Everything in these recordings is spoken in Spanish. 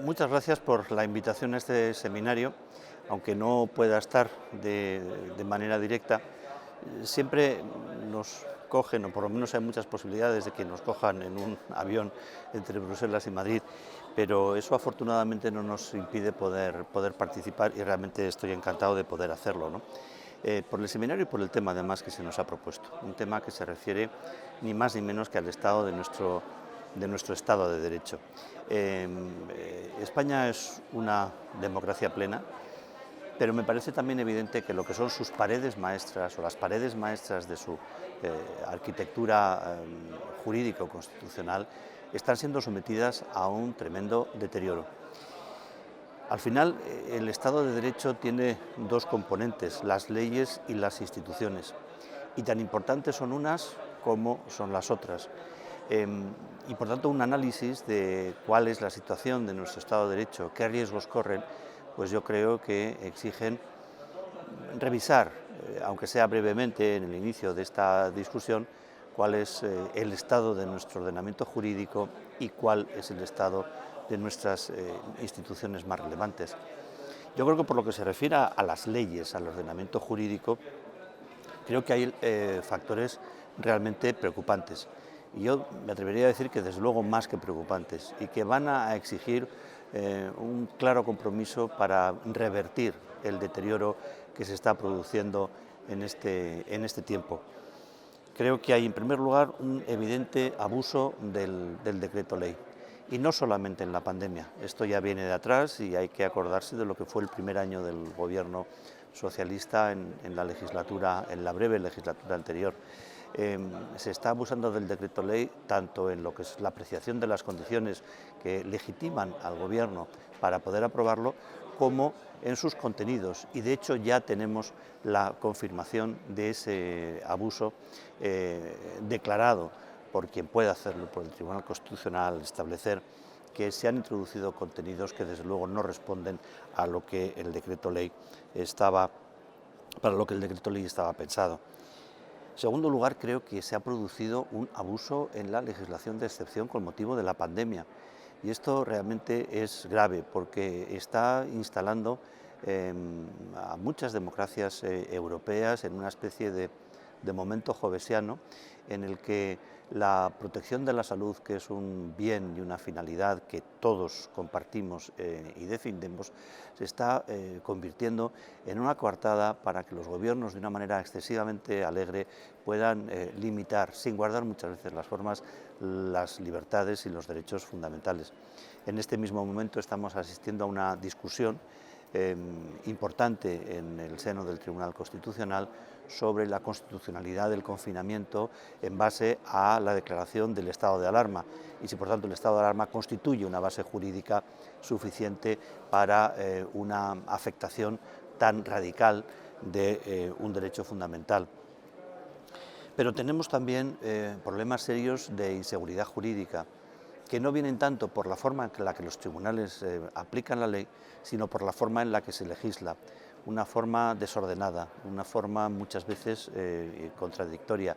Muchas gracias por la invitación a este seminario, aunque no pueda estar de manera directa. Siempre nos cogen, o por lo menos hay muchas posibilidades de que nos cojan en un avión entre Bruselas y Madrid, pero eso afortunadamente no nos impide poder participar y realmente estoy encantado de poder hacerlo, ¿no? Por el seminario y por el tema además que se nos ha propuesto, un tema que se refiere ni más ni menos que al estado de nuestro Estado de Derecho. España es una democracia plena, pero me parece también evidente que lo que son sus paredes maestras o las paredes maestras de su arquitectura jurídico-constitucional están siendo sometidas a un tremendo deterioro. Al final, el Estado de Derecho tiene dos componentes, las leyes y las instituciones, y tan importantes son unas como son las otras. Y por tanto, un análisis de cuál es la situación de nuestro Estado de Derecho, qué riesgos corren, pues yo creo que exigen revisar, aunque sea brevemente en el inicio de esta discusión, cuál es el estado de nuestro ordenamiento jurídico y cuál es el estado de nuestras instituciones más relevantes. Yo creo que por lo que se refiere a las leyes, al ordenamiento jurídico, creo que hay factores realmente preocupantes. Y yo me atrevería a decir que desde luego más que preocupantes y que van a exigir un claro compromiso para revertir el deterioro que se está produciendo en este tiempo. Creo que hay, en primer lugar, un evidente abuso del decreto ley. Y no solamente en la pandemia. Esto ya viene de atrás y hay que acordarse de lo que fue el primer año del gobierno socialista en la breve legislatura anterior. Se está abusando del decreto ley tanto en lo que es la apreciación de las condiciones que legitiman al gobierno para poder aprobarlo, como en sus contenidos, y de hecho ya tenemos la confirmación de ese abuso declarado por quien pueda hacerlo, por el Tribunal Constitucional, establecer que se han introducido contenidos que desde luego no responden a lo que el decreto ley para lo que el decreto ley estaba pensado. En segundo lugar, creo que se ha producido un abuso en la legislación de excepción con motivo de la pandemia. Y esto realmente es grave porque está instalando a muchas democracias europeas en una especie de momento jovesiano en el que la protección de la salud, que es un bien y una finalidad que todos compartimos y defendemos, se está convirtiendo en una coartada para que los gobiernos, de una manera excesivamente alegre, puedan limitar, sin guardar muchas veces las formas, las libertades y los derechos fundamentales. En este mismo momento estamos asistiendo a una discusión importante en el seno del Tribunal Constitucional sobre la constitucionalidad del confinamiento en base a la declaración del estado de alarma y si por tanto el estado de alarma constituye una base jurídica suficiente para una afectación tan radical de un derecho fundamental. Pero tenemos también problemas serios de inseguridad jurídica, que no vienen tanto por la forma en la que los tribunales aplican la ley, sino por la forma en la que se legisla, una forma desordenada, una forma muchas veces contradictoria,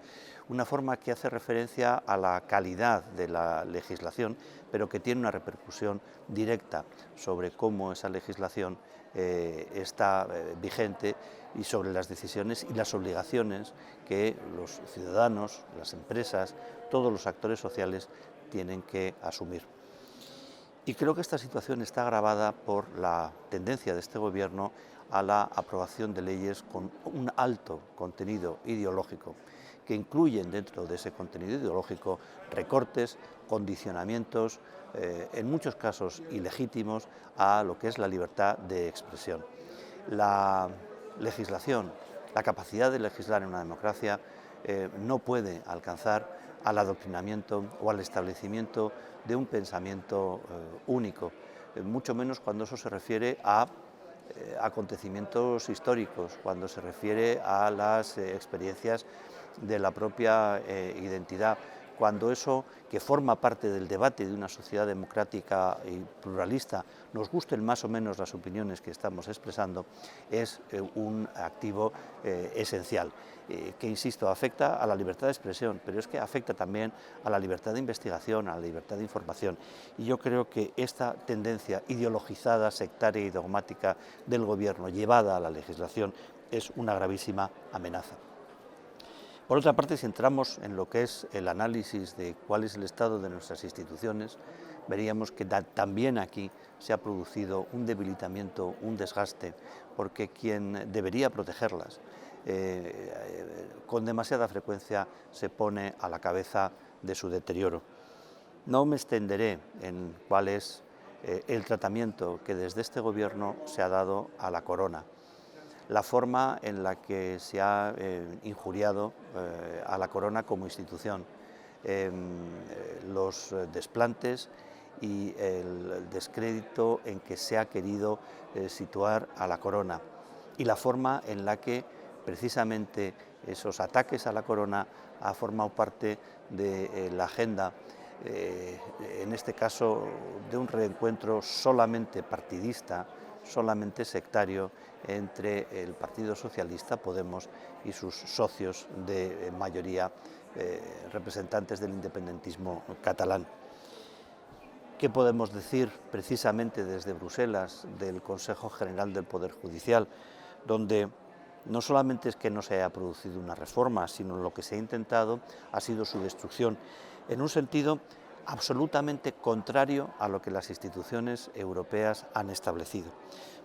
una forma que hace referencia a la calidad de la legislación, pero que tiene una repercusión directa sobre cómo esa legislación está vigente y sobre las decisiones y las obligaciones que los ciudadanos, las empresas, todos los actores sociales tienen que asumir. Y creo que esta situación está agravada por la tendencia de este gobierno a la aprobación de leyes con un alto contenido ideológico, que incluyen dentro de ese contenido ideológico recortes, condicionamientos, en muchos casos ilegítimos, a lo que es la libertad de expresión. La legislación, la capacidad de legislar en una democracia no puede alcanzar al adoctrinamiento o al establecimiento de un pensamiento único, mucho menos cuando eso se refiere a acontecimientos históricos, cuando se refiere a las experiencias de la propia identidad cuando eso que forma parte del debate de una sociedad democrática y pluralista, nos gusten más o menos las opiniones que estamos expresando, es un activo esencial, que, insisto, afecta a la libertad de expresión, pero es que afecta también a la libertad de investigación, a la libertad de información. Y yo creo que esta tendencia ideologizada, sectaria y dogmática del Gobierno llevada a la legislación es una gravísima amenaza. Por otra parte, si entramos en lo que es el análisis de cuál es el estado de nuestras instituciones, veríamos que también aquí se ha producido un debilitamiento, un desgaste, porque quien debería protegerlas con demasiada frecuencia se pone a la cabeza de su deterioro. No me extenderé en cuál es el tratamiento que desde este Gobierno se ha dado a la corona, la forma en la que se ha injuriado a la corona como institución, los desplantes y el descrédito en que se ha querido situar a la corona y la forma en la que precisamente esos ataques a la corona ha formado parte de la agenda, en este caso de un reencuentro solamente partidista, solamente sectario entre el Partido Socialista, Podemos, y sus socios de mayoría, representantes del independentismo catalán. ¿Qué podemos decir precisamente desde Bruselas del Consejo General del Poder Judicial, donde no solamente es que no se haya producido una reforma, sino lo que se ha intentado ha sido su destrucción, en un sentido absolutamente contrario a lo que las instituciones europeas han establecido?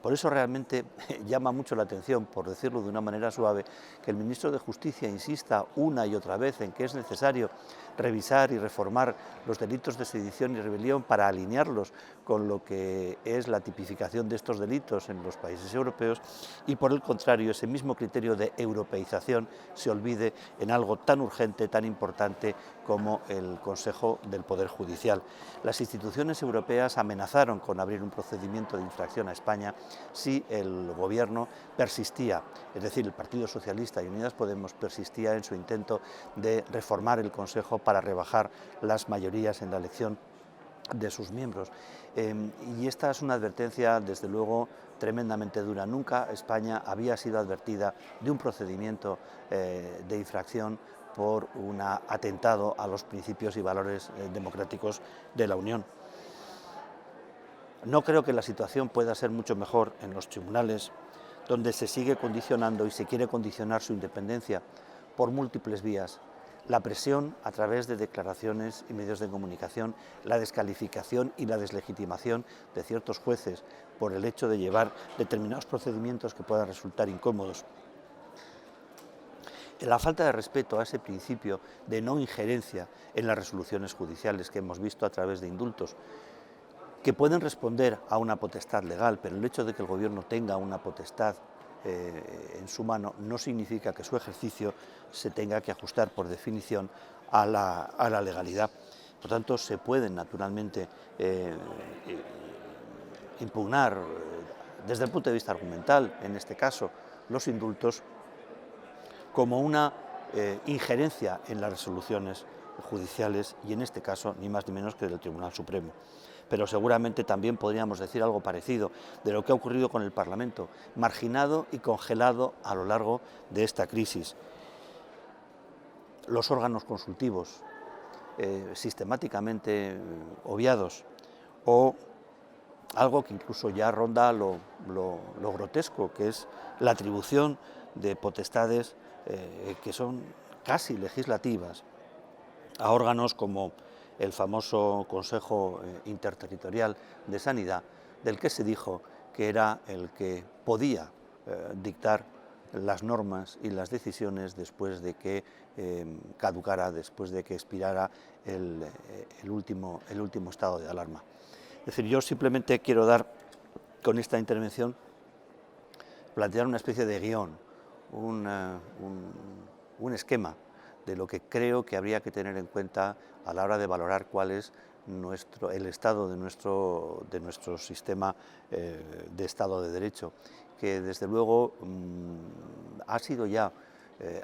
Por eso realmente llama mucho la atención, por decirlo de una manera suave, que el ministro de Justicia insista una y otra vez en que es necesario revisar y reformar los delitos de sedición y rebelión para alinearlos con lo que es la tipificación de estos delitos en los países europeos, y por el contrario ese mismo criterio de europeización se olvide en algo tan urgente, tan importante como el Consejo del Poder Judicial. Las instituciones europeas amenazaron con abrir un procedimiento de infracción a España si el Gobierno persistía, es decir, el Partido Socialista y Unidas Podemos persistía en su intento de reformar el Consejo para rebajar las mayorías en la elección de sus miembros. Y esta es una advertencia, desde luego, tremendamente dura. Nunca España había sido advertida de un procedimiento de infracción por un atentado a los principios y valores democráticos de la Unión. No creo que la situación pueda ser mucho mejor en los tribunales, donde se sigue condicionando y se quiere condicionar su independencia por múltiples vías: la presión a través de declaraciones y medios de comunicación, la descalificación y la deslegitimación de ciertos jueces por el hecho de llevar determinados procedimientos que puedan resultar incómodos, la falta de respeto a ese principio de no injerencia en las resoluciones judiciales que hemos visto a través de indultos, que pueden responder a una potestad legal, pero el hecho de que el Gobierno tenga una potestad en su mano no significa que su ejercicio se tenga que ajustar por definición a la legalidad. Por tanto, se pueden naturalmente impugnar desde el punto de vista argumental, en este caso, los indultos como una injerencia en las resoluciones judiciales, y en este caso ni más ni menos que del Tribunal Supremo. Pero seguramente también podríamos decir algo parecido de lo que ha ocurrido con el Parlamento, marginado y congelado a lo largo de esta crisis. Los órganos consultivos sistemáticamente obviados, o algo que incluso ya ronda lo grotesco, que es la atribución de potestades que son casi legislativas a órganos como el famoso Consejo Interterritorial de Sanidad, del que se dijo que era el que podía dictar las normas y las decisiones después de que caducara, después de que expirara el último estado de alarma. Es decir, yo simplemente quiero dar con esta intervención, plantear una especie de guión, un esquema de lo que creo que habría que tener en cuenta a la hora de valorar cuál es el estado de nuestro sistema de Estado de Derecho, que desde luego ha sido ya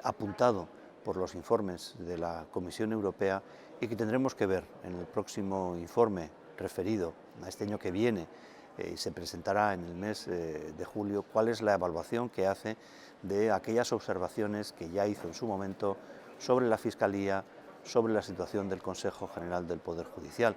apuntado por los informes de la Comisión Europea y que tendremos que ver en el próximo informe referido a este año que viene y se presentará en el mes de julio, cuál es la evaluación que hace de aquellas observaciones que ya hizo en su momento sobre la Fiscalía, sobre la situación del Consejo General del Poder Judicial,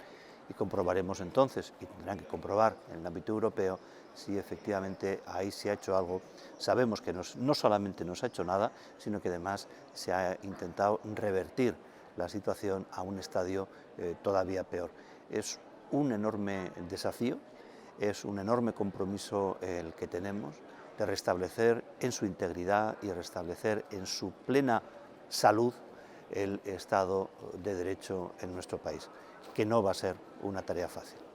y comprobaremos entonces, y tendrán que comprobar en el ámbito europeo, si efectivamente ahí se ha hecho algo. Sabemos que no solamente no se ha hecho nada, sino que además se ha intentado revertir la situación a un estadio todavía peor. Es un enorme desafío, es un enorme compromiso el que tenemos de restablecer en su integridad y restablecer en su plena salud el Estado de Derecho en nuestro país, que no va a ser una tarea fácil.